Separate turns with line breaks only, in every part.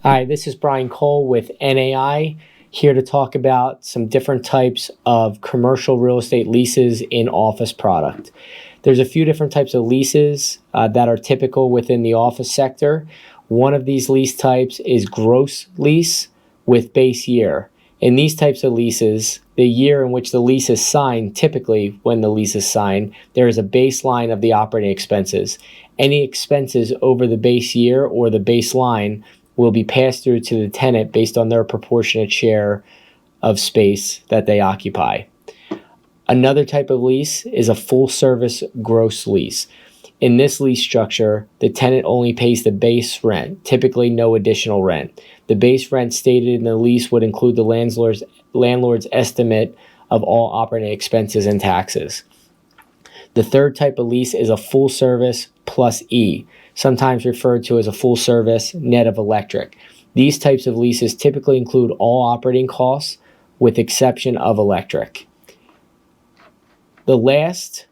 Hi, this is Bryan Cole with NAI, here to talk about some different types of commercial real estate leases in office product. There's a few different types of leases that are typical within the office sector. One of these lease types is gross lease with base year. In these types of leases, the year in which the lease is signed, typically when the lease is signed, there is a baseline of the operating expenses. Any expenses over the base year or the baseline will be passed through to the tenant based on their proportionate share of space that they occupy. Another type of lease is a full-service gross lease. In this lease structure, the tenant only pays the base rent, typically no additional rent. The base rent stated in the lease would include the landlord's estimate of all operating expenses and taxes. The third type of lease is a full service plus E, sometimes referred to as a full service net of electric. These types of leases typically include all operating costs with exception of electric. The last,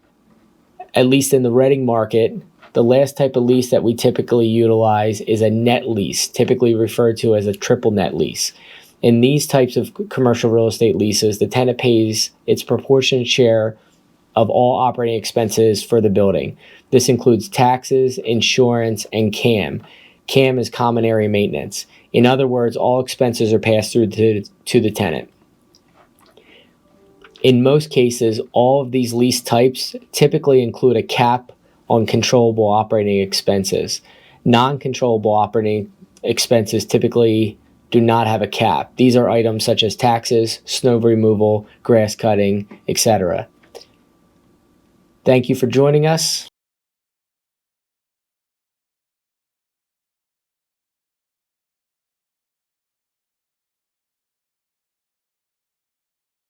at least in the Reading market, the last type of lease that we typically utilize is a net lease, typically referred to as a triple net lease. In these types of commercial real estate leases, the tenant pays its proportionate share of all operating expenses for the building. This includes taxes, insurance, and CAM. CAM is common area maintenance. In other words, all expenses are passed through to the tenant. In most cases, all of these lease types typically include a cap on controllable operating expenses. Non-controllable operating expenses typically do not have a cap. These are items such as taxes, snow removal, grass cutting, etc. Thank you for joining us.